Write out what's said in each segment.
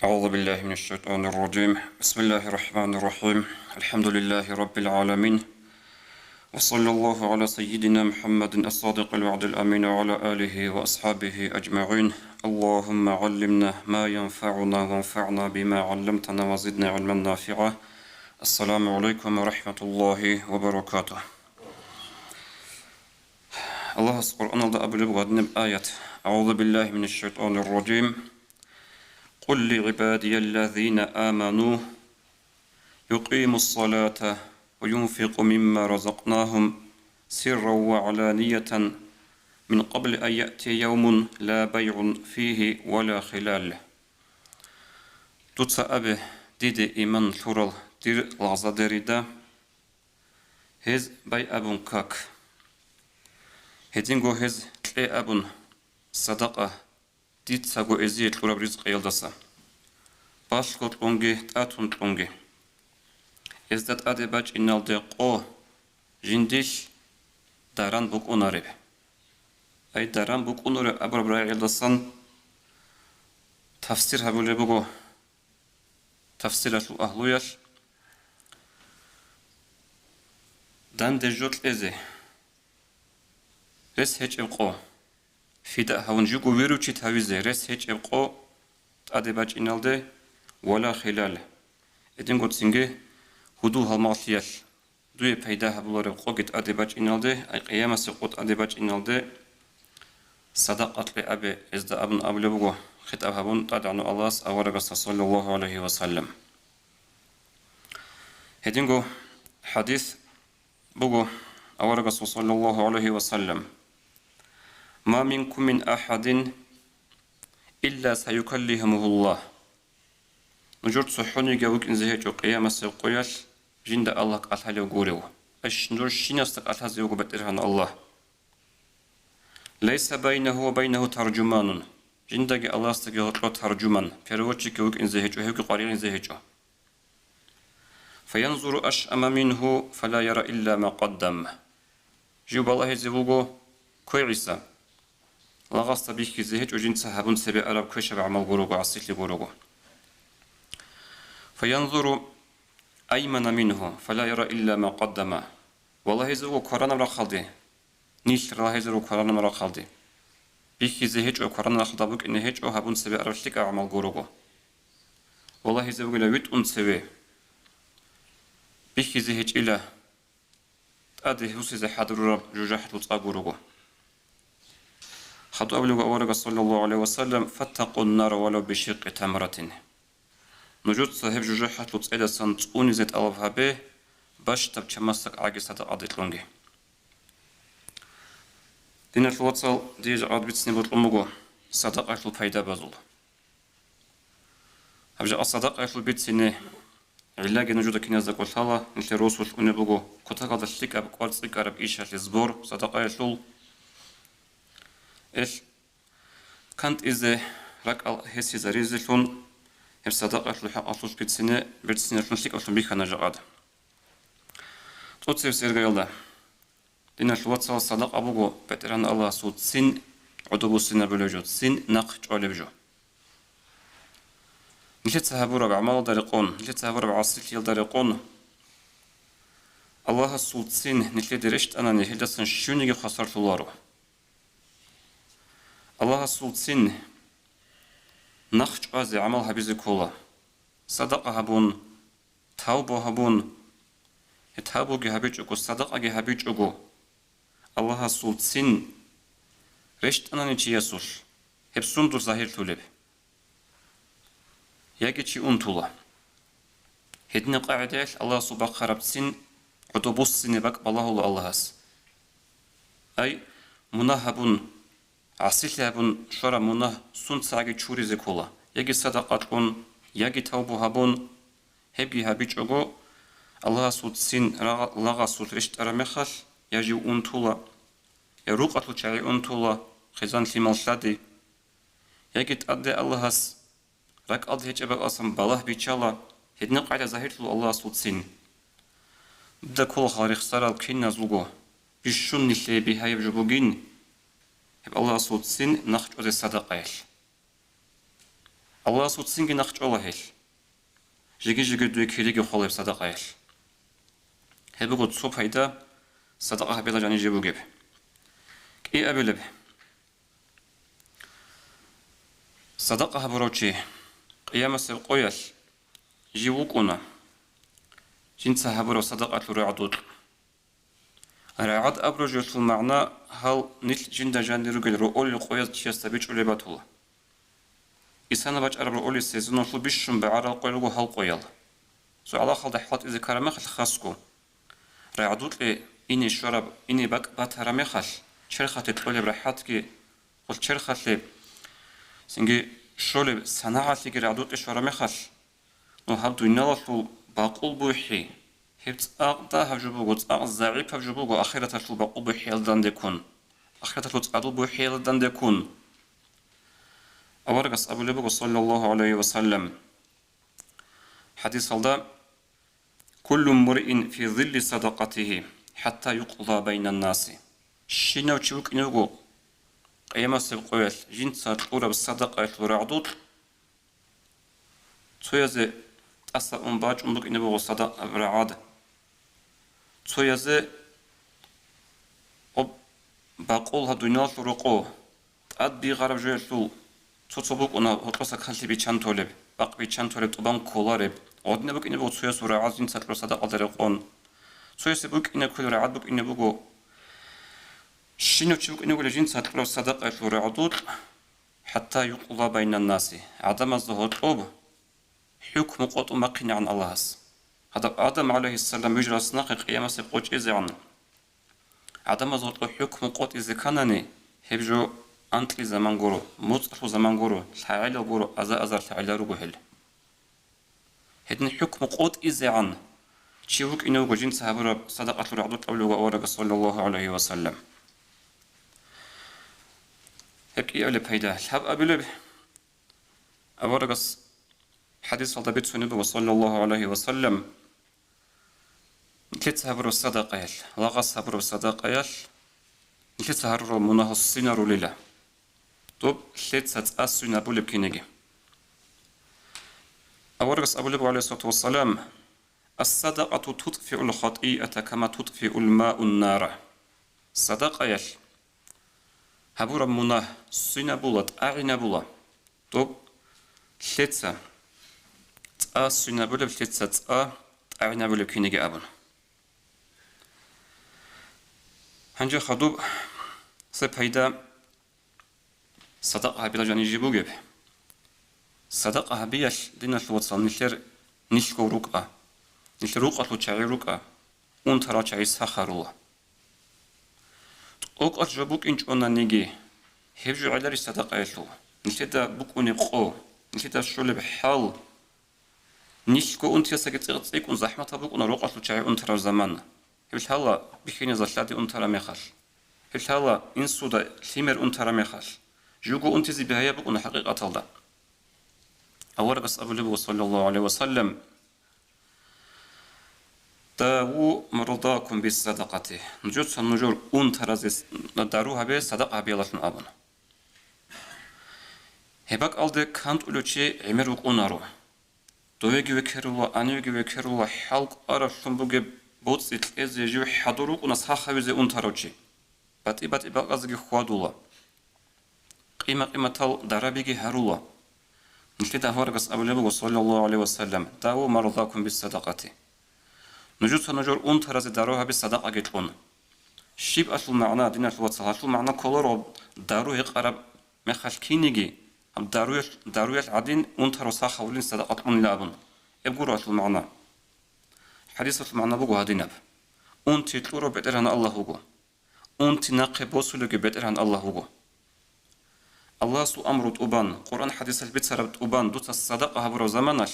أعوذ بالله من الشيطان الرجيم. بسم الله الرحمن الرحيم. الحمد لله رب العالمين، وصلى الله على سيدنا محمد الصادق الوعد الأمين وعلى آله وأصحابه أجمعين. اللهم علمنا ما ينفعنا وانفعنا بما علمتنا وزدنا علما نافعا. السلام عليكم ورحمة الله وبركاته. الله القرآن أبلغ غدنا بآية أعوذ بالله من الشيطان الرجيم. قل لعبادي الذين آمنوا يقيموا الصلاة وينفقوا مما رزقناهم سرا وعلانية من قبل أن يأتي يوم لا بيع فيه ولا خلال. Tutsa أبي ديد إيمان ثورل دير لغزة دريدا هز باي أبون كاك هدينغو هز تلي أبون صدقة ديت ساغو إزيت لورا برزق يلدسا باشكوت لونجي تاتون لونجي إزداد أدي باج إنال دي قو جنديش داران بوك أوناريب أي داران بوك أوناريب أبرا برا يلدسان تفسير هبولي بوغو تفسير أهلوياش دان دي جوت إزي رس هيج إبقو فيدا هون جوجو ويروتشي تاويزي رس هيج إبقو تأدي باج إنال دي ولا خلال إدين قد سنجي هدو هالمعطيال دوی پیدا هبولار قوگت ادباج اینالده ای قیام سقوط ادباج اینالده صدقات لأبي إزد أبن أبل بقو خطاب هبون تدعو الله أورغس صلى الله عليه وسلم. هدينغو حديث بقو أورغس صلى الله عليه وسلم ما منكم من أحد إلا سيكلمه الله. نجرد صحوني جوك إنزهيجو قيام سقوياش جند الله قال له غورو اش نور شيناست قال زيغو بترهن الله ليس بينه وبينه ترجمان جندك الله استغفر ترجمان فروچي كوك انزهجو هيك قارين انزهجو فينظر اشأم منه فلا يرى الا ما قدم جو بالله زيغو كويريسا لغاست بيك زهج وجن صحابون سبي عرب كشب عمل غورو عسيت غورو فينظر أيمن منه فلا يرى إلا ما قدم. والله يزرو قرآن رخالدي نيش راه يزرو قرآن رخالدي بيخي زهج أو قرآن رخالدبوك إن هج أو هبون سبي أرشتك أعمال غوروغو والله يزرو لويت أن سبي بيخي زهج إلا تأدي هوسي زي حضر جوجاحت وطا غوروغو خطو أبلغ أورغ صلى الله عليه وسلم فاتقوا النار ولو بشق تمرة نجود صاحب جوجاحت وطا سنتوني زيت ألفها به باش تب چمسك عاقي صدق عدت لونجي دين الوصل ديج عاد بيتسني بطلموغو صدق عشل فايدة بازول هبجا الصدق عشل بيتسني علاقي نجود كنازك والحالة نتلي روسوش ونبوغو كتاقا دشتك أب قوالتك أرب إيشا لزبور صدق عشل إيش كانت إذا راك هسي زريزلون هم صدق عشل حق عشل بيتسني بيتسني عشل شك عشل بيخا نجاقاد توتسير سيرغا يلدا دين الواتسا صدق أبوغو بتران الله سود سين عدوبو سين بلوجود سين نق جولبجو نشيت سهبورا بعمال دارقون نشيت سهبورا بعصيت يل دارقون الله سود سين نشيت درشت أنا نهيدا سن شونيجي خسرت لارو الله سود سين نخج أزي عمل هبيزي كولا صدق هبون توبو هبون تابوغي هبيجوغو صدقاغي هبيجوغو الله سول سين رشت أنا نيجي يسوع هبسون دور ظاهر تولب يجي أنتولا هدنا قاعدة الله سبحانه خرب سين عطوبوس سين بق الله الله هس أي مناهبون عسيلهبون شرا مناه سون ساقي شوري زكولا يجي صدقاتكون يجي توبو هبون هبي هبيجوغو الله سود سين لغا سود رشت أرمخل يجي أنتولا يروق أتو شعي أنتولا خزان لمال شادي يجي تأدي الله هس رك أدي هج أبغى أصلا بالله بيشالا هدنا قاعدة ظاهر الله سود سين بدا كل خارق سرال كين نزلوجو بيشون نشلي بهاي بجبوجين هب الله سود سين نخج أزي صدقايش Allah sutsingi naqchola hel. Jigi duy kirigi xolib sadaqa hel. Hebugu tsopayda sadaqa habela jani jibu gibi. Ki abilib. Sadaqa haburochi qiyamasi qoyal jiwukuna. Jinsa haburo sadaqa turadud. Ra'ad abroju sul ma'na hal nil jinda jandirugel ro'ol qoyaz chiyasta bich'ulebatula. İsana baç arabı oli sezonlu bişşun be aral qoylugu hal qoyal. So Allah halda hlat izi karame khal khasku. Ra'adutli ini şarab ini bak batarame khal. Çerxati tole rahat ki qul çerxatli singi şöyle sanaatli ki ra'adutli şarame khal. No hal duynalatul baqul buhi. Hep aqda havjubu aq za'ib havjubu akhiratatul baqul buhi eldan dekun. Akhiratatul adul buhi eldan dekun. Avargas Abu Lebu sallallahu aleyhi ve sellem hadis alda kullu mur'in fi zilli sadaqatihi hatta yuqda beynen nasi. Şinav çubuk inugu qiyamasi qoyal jin saat urab sadaqa ra'dud soyaze asa baç umduk inugu sadaqa ra'ad soyaze o baqul ha dunyal ruqu ad bi garab joysul Tutsobuk ona hotlasa kalli bir çantoleb, bak bir çantoleb tuban kolareb. Odine buk ine bu suya sura azin satrosa da alere on. Suyası buk ine kulura ad buk ine bugo. Şino çubuk ine gulejin satrosa da alere adud. Hatta yuqla beynen nasi. Adam az hotlob. Hükmü qotu maqini an Allah'as. Hada Adam aleyhisselam müjrasına qiyamasi qoç izan. Adam az hotlo hükmü qot izikanani. Hebjo Antli zaman guru, mutlu zaman guru, ta'ala guru, azar ta'ala rugu hel. Hedin hükmü qot izyan. Çivuk inu gujin sahabura sadaqatul ra'dut avluga oraga sallallahu aleyhi ve sellem. Hep iyi öyle peyda. Hab abilib. Avaragas hadis alda bit sunubu sallallahu aleyhi ve sellem. Nitlet sahabura sadaqayal. Lagas sahabura sadaqayal. Nitlet sahabura munahassina rulila. Top letsat asuna bulib kinegi. Awargas Abu Lebu aleyhissalatu vesselam as-sadaqatu tutfi'ul khati'ata kama tutfi'ul ma'un nara. Sadaqayal. Habura munah suna bulat a'ina bula. Top letsa asuna bulib letsat a'ina bulib kinegi abun. Hangi khadub sepayda Sadaqa habila jani jibu gibi. Sadaqa habiyal dinal watsan nişler nişko ruka. Nişler ruka tu çayı ruka. Untara çayı sakharula. Ok at jabuk inç ona negi. Hevju alar sadaqa yaslu. Nişler de buk uni qo. Nişler de şöyle bir hal. Nişko unt yasa getirik un zahmata buk una ruka tu çayı untara zaman. Hevil hala bikini zahladi untara mekhal. Hevil hala insuda limer untara mekhal. Jugu untizi bihaya buk una haqiqat alda. Awargas Abu Lebu sallallahu aleyhi ve sellem Davu maradakum bis sadaqati. Nujur san nujur un tarazis daru habe sadaqa habe alasın abun. Hebak aldı kant uluçi emeruk unaru. Doye gibi kerula, aniye gibi kerula halk arasın bu gibi botsit ezeci haduruk una sahavize un taroçi. Bati bakazgi huadula. Qima tal darabigi harula. Nişli davargas Abu Lebu sallallahu aleyhi ve sellem Davu maradakum bis sadaqati. Nujur nujur un tarazi daru habe sadaqa geçun. Şib asıl ma'na din asıl vatsal asıl ma'na kolor daru yaqarab mekhalkinigi daru adin un taru sahavlin sadaqatun labun. Ebguru asıl ma'na. Hadis asıl ma'na bugu hadinab. Un titluru beteran Allahugu. Un tinaqe bosulugu beteran Allahugu. Allah su amrut uban, Kur'an hadisel bitsarabt uban, dutas sadaqa habro zamanal.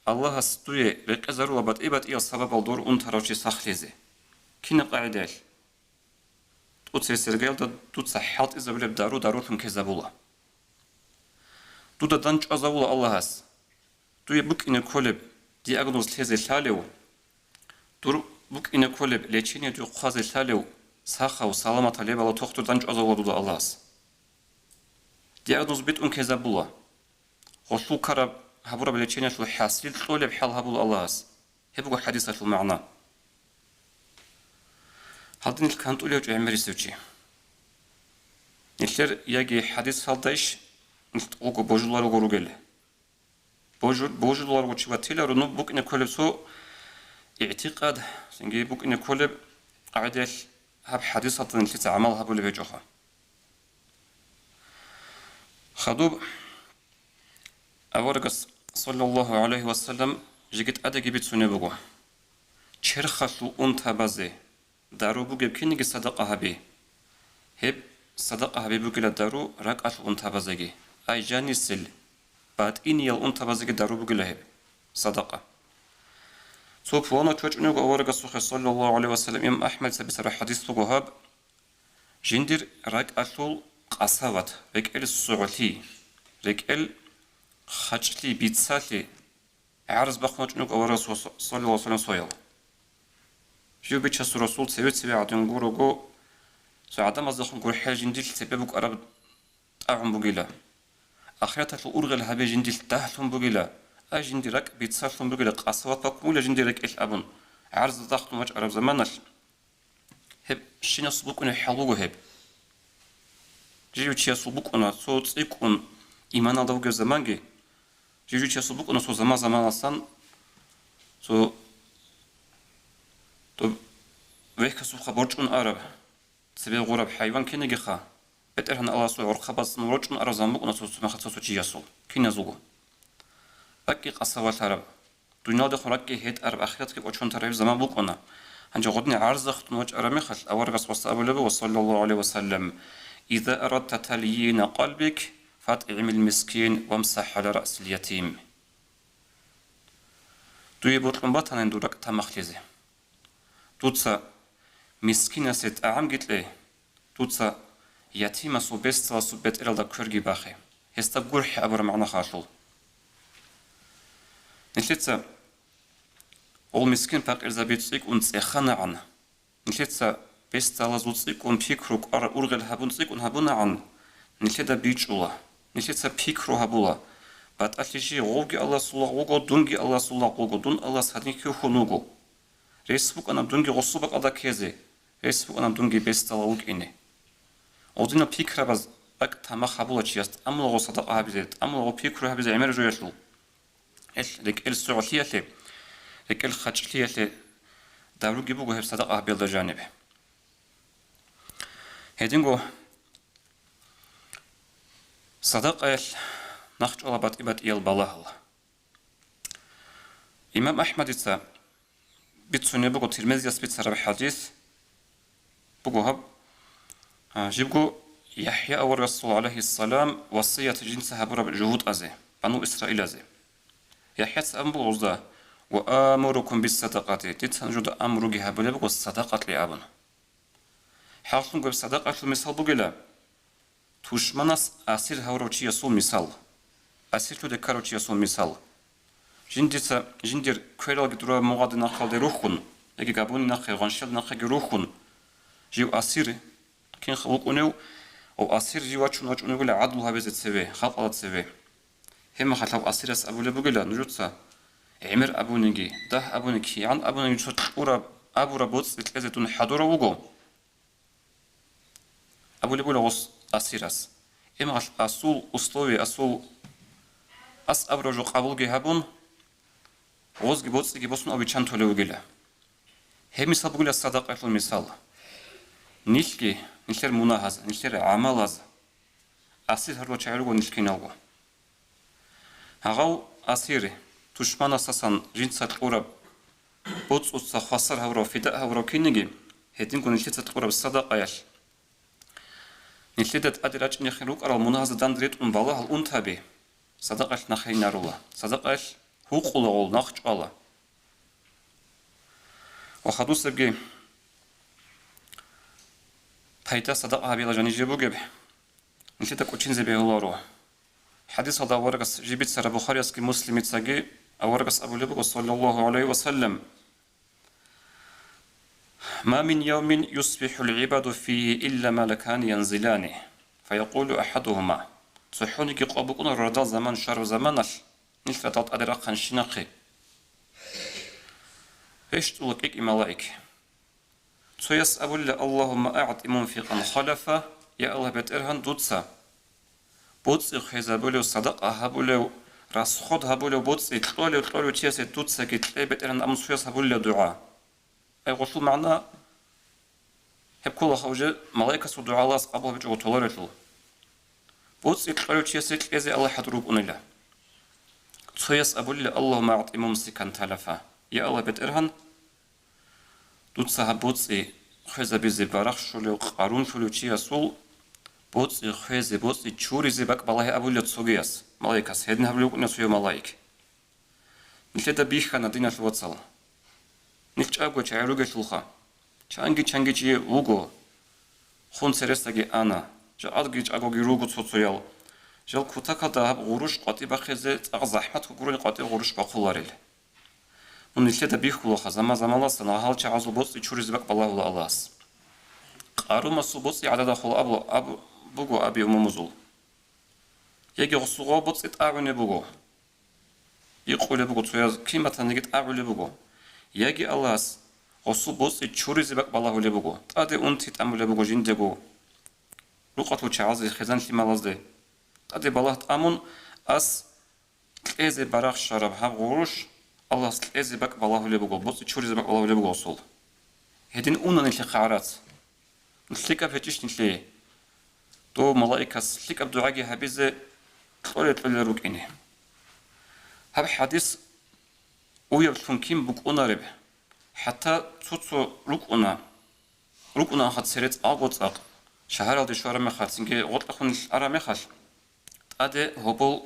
Allah astuye reqazaru abat ibat iya sabab aldur un tarawchi sakhlizi. Kine qaidel. Tutse sergel da tutsa halt izabile darutum kezabula. Duda danç azavula Allahas. Duye buk ine koleb diagnoz teze lalev. Dur buk ine koleb lechine du qaze lalev. Sakha u salamat alebala toxtu danç azavula duda Allahas. Diagnoz bit kezabula. خصو كرب هبورا بلتشينا شو حاسيل طول بحال هبول الله هبقوا حديثة المعنى هادين الكانت أولي وجه عمري سوتشي نشر يجي حديث هالدايش نتقوق بوجلار وغروجل بوجلار وشباتيلا رنو بوك نكولب سو اعتقاد سنجي بوك نكولب قاعدة هب حديث هادين اللي تعمل هبول بيجوها خدوب أورقس صلى الله عليه وسلم جيت أدقي بتسوني بقو چرخشو أنت بازي دارو بوجب كينيجي صدقة هبي هب صدقة هبي بوجلا دارو ركعة أنت بازي أي جاني سل بعد إني أنت بازي دارو بوجلا هب صدقة سو فوانا توجه نيجو أورقس صلى الله عليه وسلم إمام أحمد سبسر حديث لغوهاب جندر ركعة قصوات ركعة السعودي ركعة خجلي بيتسالي عرض بخمج نوك أو رسول صلى الله عليه وسلم صويل جو بيتشاس رسول سوي عدن غورغو سو عدم أزخن غور حاجة جنديل سببك أرب تعم بقيلا أخيرا الأورغل هبي جنديل تهلم بقيلا جنديرك بيتسالهم بقيلا قصوات بقولا جنديرك إيش أبن عرض ضغط مج أرب زمانش هب شين صبوك أنا حلوه هب جيو تشي صبوك أنا صوت يكون إيمان الله وجه زمانجي جيجو تشي صبوك أنا صو زمان أصلا صو تو ويك كسو خبرجون عرب سبي غرب حيوان كنا جخا بتر هن الله صو عرق بس نورجون عرب زمانك أنا صو ما خد صو تشي يسول كنا زوجو بقي قصوات عرب دنيا ده خراك هيد عرب آخرت كي أشون ترى زمان بوك أنا هنجا غدني عرض خط نوج عرب مخل أول قص وصل أبو لبي وصلى الله عليه وسلم إذا أردت تليين قلبك فاطعم المسكين وامسح على رأس اليتيم دوی بطلن باتن دورك تمخليزي توتسا مسكينة ست أعم قلت لي توتسا يتيمة سو بست سو بيت إرالدا كورجي باخي هستا قرح أبر معنا خاشل نشلتسا أول مسكين باق إرزا بيتسيك ونسيخانا عن نشلتسا بست لازوتسيك ونبيكروك أرى أرغل هابونسيك ونهابونا عن نشلتا بيتشولا نشلتسا بيكرو هابولا بعد أشياء غوجي الله صلى الله دونجي الله صلى الله دون الله سادني كيو خنوجو ريسبوك أنا دونجي غصوبك أدا كيزي ريسبوك أنا دونجي بيست الله وك إني أودينا بيكرا بز أك تما خبولا تشيست أملا غصدق هابزيت أملا غو بيكرو هابزي عمر جويشلو إيش لك السعودية لي لك الخجلية لي دارو جيبوغو هب صدق هابيل جانب هيدينغو صدق إيش نخج الله بات إبات إيل بالله إمام أحمد إتسا بيتسوني بقو ترمزي يسبيت سرب حديث بقو هب جيبقو يحيى أول رسول عليه السلام وصية جنسها برب جهود أزي بنو إسرائيل أزي يحيى تسأمبو غزدا وآمركم بالصدقات تتنجد أمرو جها بلبقو الصدقات لأبن حاصل قب صدقات المثال بقلا توشمناس أسير هوروشي يسول مثال أسير تو دكاروشي يسول مثال جندير كويرال جدرا مغاد نخال روحون يجي قابون نخال غنشل نخال روحون جيو أسير كين خلق أنو أو أسير جيو أشون يقول عدل هبزت سوي خلق على سوي هم خلق أسير أس أبو لبقلا نجوتسا عمر أبو نجي ده أبو نجي عن أبو نجي شو أبو ربوت بتلازتون حضورة وجو أبو لبقلا وص أسير أس هم أصول أصلوي أصول أس أبو رجو قبول جهبون غوز جبوت جبوسن أبي چند طلوع وجلا هم مثال بقول الصدقة المثال نيشكي نيشر مناهز نيشر عملاز أسير هرو شعرو نيشكي نالو هاو أسير تشمان أساسا جنس القرب بوت أصلا خسر هورو فداء هورو كينيجي هدين كون نيشت القرب الصدقة ياش نيشتت أدراج نخيروك على مناهز داندريت بالله الأنتبه صدقة نخي نارولا صدقة حقوق الله نخج الله وخدوس بجي تايتا صدقها بيلا جاني جيبو جيب نشيتا كوتشين زي بيهولا رو حديث هذا ورقس جيبت سر بخاري اسكي مسلم تساقي ورقس أبو لبق صلى الله عليه وسلم ما من يوم يصبح العباد فيه إلا ملكان ينزلان فيقول أحدهما تحوني كي قابوكونا ردا زمان شهر زمانش نلفتات أدرا خنشناقي إيش تقولك إك ملائك يسأل اللهم أعط منفقا خلفا يا الله بترهن دوتسا بوتس خيزابولو صدقة هبولو راس خود هبولو بوتس تلولو تياس دوتسا كي تلاقي بترهن أمسويس هبولو دعاء أي غسل معنا هب كل خوجة ملائكة دعاء الله قبل بجو تولرتلو بوتس تلولو تياس تلاقي الله حضروب أنيلا يسأل اللهم أعط ممسكا تلفا يا الله بترهن دوتسا بوتسي خيزا بيزي باراخ شولو قارون شولو تشياسول بوتسي خيزي بوتسي تشوري زي باك بالله أبولي تسوغياس ملايكاس هيدن هبلوك نسويو ملايك نلتا بيخا ندينا شواتسال نلتشاقو چايروغي شلخا چانگي چي وغو خون سرستاگي أنا جا أدغي چاقوغي روغو تسوتسويال جال كوتاكا دهب غروش قاتي باخيزي تاق زحمت غوروني قاتي غروش باقولاريل نلتا بيخو لخا زمالاسا نهال چاعزو بوتسي چوري زي باك بالله ولا ألاس قارو مسو بوتسي عددا خول أبو بوغو أبي أمومزول يجي غصوغو بوتسي تاعوني بوغو يقولي بوغو تسوياز كيمتا نيجي تاعولي بوغو يجي ألاس غصو بوتسي چوري زي باك بالله ولي بوغو تادي أنتي تأمولي بوغو جندگو لقاتو چعازي خزان لمالازدي تادي بالله تأمون أس تلقيزي باراخ شراب هاب غروش الله تلقيزي باك بالله ولي بوغو بوتسي چوري زي باك بالله ولي بوغو صول هدين أونا نتلي قعرات نتلقى بهتش نتلي تو ملائكة لك أبدو عاجي هبيزة تقولي روكيني هب حديث وير تنكين بوكونا رب حتى توتو روكونا خد سرت أغوطاق شهر الدي شوارا مخال سنكي غوط أخون الأرا مخال تادي هبول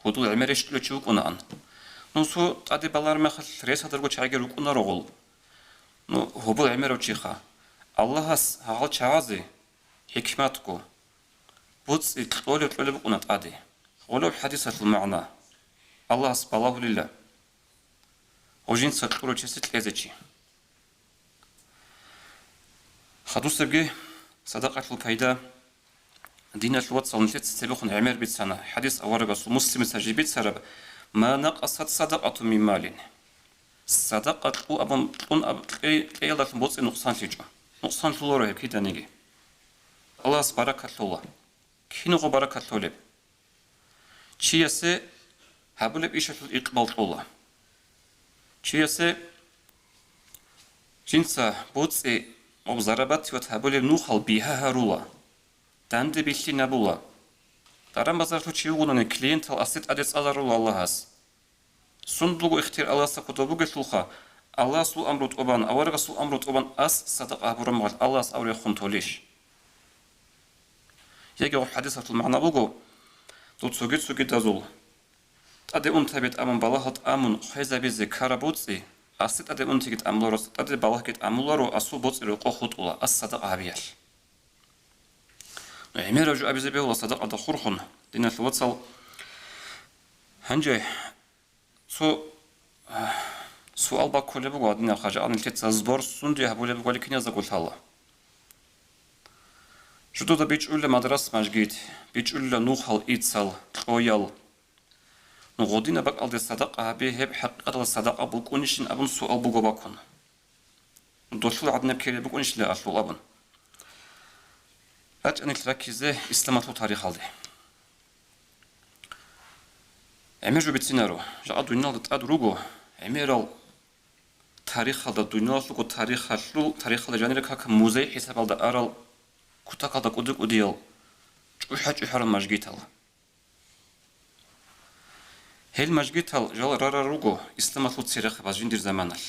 هدو عمرش تلو چوكونا أن نوسو تادي بالار مخال ريس هدرغو چاگي روكونا رغول نو هبول عمرو چيخا الله هس هغال چاوازي حكماتكو بوتس تقولي بقنا تادي ولو حديثة المعنى الله سبحانه لله وجين سطورو چست لازچي خدو سبگي صدقة الفايدة دين الوات صنلت سبخن عمر بيتسانا حديث أورغس مسلم سجيبت سرب ما نقصت صدقة من مال صدقة أبن أي الله بوتس نقصان لورو هيك كده نيجي الله سبحانه الله كينو بركة لولب چياسه هبولب إيشة الإقبال الله چياسه جنسا بوتسي وبزربات وتهبولب نوخال بيها هرولا دند بيشي نبولا دارم بازارتو چيوغونون كلينتال أسيت أدس أدارول الله هس سندلوغو اختير الله ساكوتوبوغ شلخا الله سو أمروت أبان أورغ سو أمروت أبان أس صدق أبورمغال الله سأوري خونتوليش يجي حديثة المعنى بوغو دوت سوغي دازول تادي تابت أمون بالهات أمون خيزا بيزي كارابوتسي أسيت تادي تيجت أملورس تادي بالهات أملورو أسو بوتسي رقو خط أولا أس صدق أبيال عمير جو أبيزي بيولا صدق أدا خورخون دينا الواتسال هنجي سؤال باكولي بوغو دينا خاجة أنا الكتسا زبور سندي هبولي بوغو لكن يزاقول الله جدو دا بيجعول مدرس مجگيد بيجعول نوخال إيتسال قويال نغودين باك ألدي صدقة هبي هب حقيقة الصدقة بوكونيشن أبن سؤال بوغو باكون دوشل عدنا بكيري بوكونيش لا أشلو أبن باج أنك تركيزي إسلاماتو تاريخ هالدي عمير جو بيتسينارو جاء دوينال دت روغو عميرال تاريخ هالدا دوينال لغو تاريخ هالدا جانيرك هكا موزي حساب هالدا أرال كوتاكادا قدك وديال جوحاج إحرا مجگيتال هل مجگيتال جال رارا روغو إسلامات لو تسيرخ بازجين دير زمانال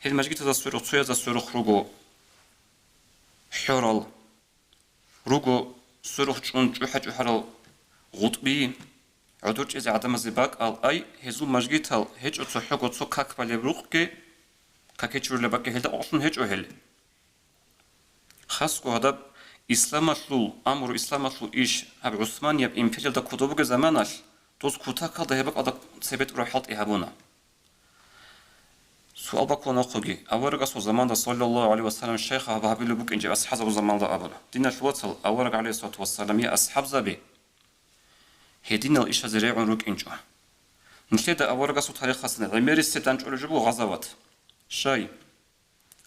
هل مجگيتال سورو تسويا سورخ روغو حورال روغو سورخ چون جوحاج إحرا غطبي عدوش إذا عدم زباك أي هزو مجگيتال هج أتسو حقو تسو كاك بالي بروغ كاكيچور لباك هلدا أصلا هج أهل خاص هذا إسلاماتلو أمر إسلاماتلو إيش هب عثمان يب إمبريال دا كتبوغ زمانال توز كوتاكا دا هبك أدا سبت روحات إهابونا سؤال بقول نقولي أورق أسو زمان دا صلى الله عليه وسلم الشيخ هبا هبيلو بوك إنجي أصحاب زمان دا أبونا دينا الوصل أورق عليه الصلاة والسلام يا أصحاب زبي هدين الإشا زريعون روك إنجو نتليدا أورغسو تاريخ خاصنا غمير السيدان جبو غزوات شاي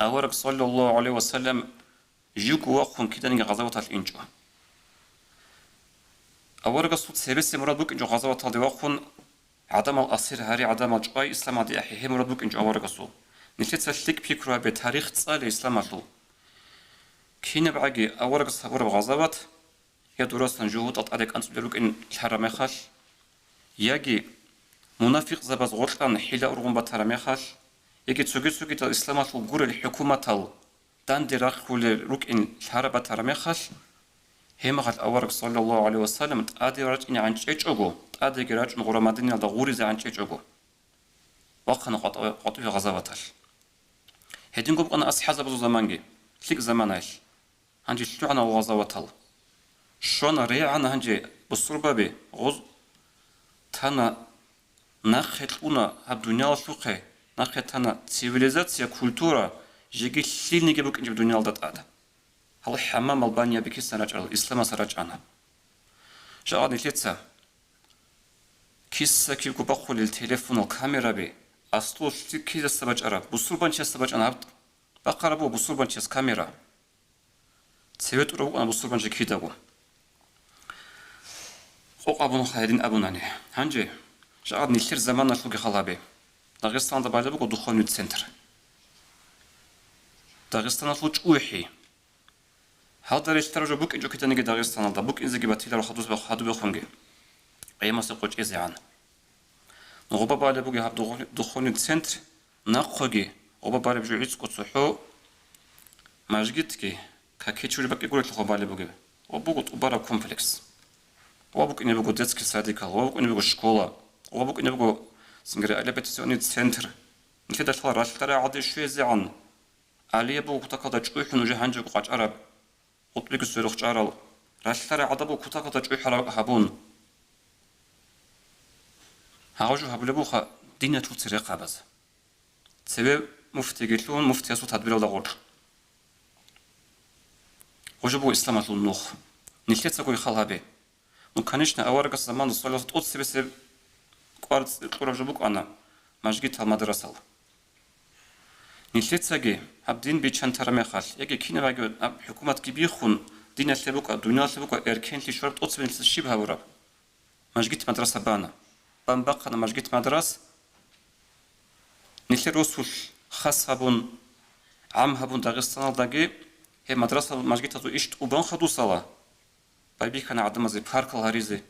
أورغ صلى الله عليه وسلم جيكو وقفون كده نيجا غزوات الإنجو أورغسو تسيبسي مراد بوك إنجو غزوات هذه وقفون عدم الأصير هاري عدم الجقاي إسلام هذه أحيه مراد بوك إنجو أورغسو نتليد سلك بيكرو بتاريخ تصالي إسلام الله كينا بعجي أورغس هبور بغزوات يا دراسة جهود أطارق أنت بلوك إن الحرام يخال يجي منافق زباز غرطان حيلة أرغم بطرام يخال يجي تسوقي الإسلام الغور الحكومة دان دراخ كل روك إن الحرام بطرام يخال هم غال أورغ صلى الله عليه وسلم تأدي راج إن عن شيء أجو تأدي جراج نغرا مدينة دا غوري زي عن شيء أجو وقنا قطوي غزواتال هدين قب أنا أصحاب زباز زمانجي ليك زماناش هنجي شلوعنا وغزواتال شون ريعنا هنجي بصربة بي غز تانا نخلونا هب دنيا سوقه نخل تانا цивилизация كولتورا جيجي سيلني جبوك إنجب دنيا لدت آده هلا حمام ألبانيا بكي سنرجع الإسلام سرج أنا جاءني ليتسا كيس كيف كباخو للتليفون والكاميرا بي أصلو كيس السبج أراب بصربان شيء السبج أنا هبت بقربو بصربان شيء كاميرا سويت روق أنا بصربان شيء كيداغو خوق أبونا خيرين أبوناني هنجي جاءت نيشير زمان نشوفك خلابي داغستان دبالي بقول دخولني السنتر داغستان نشوفك ويحي هذا ريشتراجو بوك إنجو كتانيجي داغستان دا بوك إنزجي باتيلا وخدوس بخدو بخونجي أيما سقوش إزعان نغبا بالي بقول هاب دخولني السنتر ناقوجي غبا بالي بجو عيس قصحو ماجيتكي كاكيتشوري بك يقول لك غبا بالي بقول وبقول أبارا كومبلكس وابوك إني بقول детский садик وابوك إني بقول شكولا وابوك إني بقول سنجري ألبتسوني السنتر نكيد أشلا راش ترى عادي شوي زعان عليه بقول كتاكا تجوي حنو جهانجو قاج عرب قطبيك السيروخ جارل راش ترى عادي بقول كتاكا تجوي حرا هابون هاوجو هبلبوخا دينا تو تريقة بس سبب مفتي قلتلون مفتي أسو تدبير ولا غور وجبو إسلام النوخ نكيد سقوي خلابي وكانشنا أورق الزمان الصلاة تقول سبب قارت قرب جبوك أنا ماجيت المدرسة نيلت سجى هبدين بيشان ترى مخال يجي كينا باجي حكومة كبيرون دين السبوك الدنيا السبوك إركين في شرط أتصل من الشبه ورب ماجيت مدرسة بانا بقى أنا ماجيت مدرسة نيلت رسول خاص هبون عام هبون داغستان داجي هي مدرسة ماجيت هذو إيش وبان خدو صلاة بايبي كان عدم زي بارك الهريزي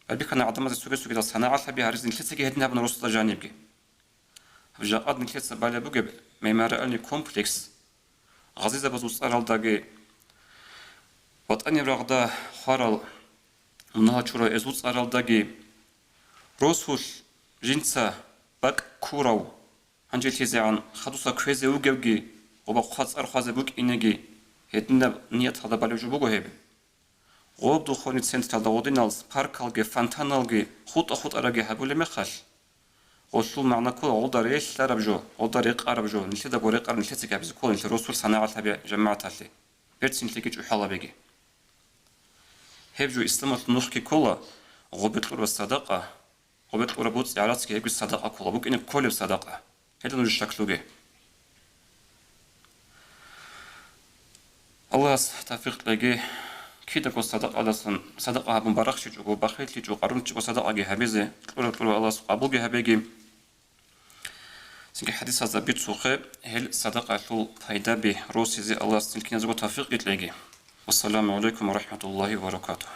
بايبي كان عدم زي سوق الصناعة حبي هريزي نيلت سجى هدنا بن رسول جانبي جاءت نيلت سبالة بوجب معماري كومبلكس غزيزة بزوج أرال داجي وطني رغدا خارل منها شورا إزوج أرال داجي روسوش جنسا باك كوراو هنجي تيزعان خدوسا كويزي وجوجي وبقخاص أرخاز بوك إنجي هدنا نيت هذا بالوجو بوجو هيب غوب دخولي سنتر داودينالز باركالجي فانتانالجي خط أراجي هبولي مخال وصول معنا كل عودة ريش لربجو عودة ريق أربجو نشيد أقول ريق أرب نشيد سكابز كل نشيد رسول صناعة تبع جماعة تالي بيرتسين تلقيت وحلا بيجي هبجو إسلام النخكي كله غبت الأرب الصدقة غبت الأرب بوت يعرض كي يقول الصدقة كله بوك إن كل الصدقة هذا نوع الشكل جه الله توفيق لقي كيدا كو صدقة لسن صدقة هبون برخش جو بخيل جو قارون جو صدقة جه هبيزه الأرب الله قبول جه هبيجي سنك حديث هذا بيت سوخه هل صدقة له فايدة به روسي زي الله سنكين زوج توفيق يتلاقي والسلام عليكم ورحمة الله وبركاته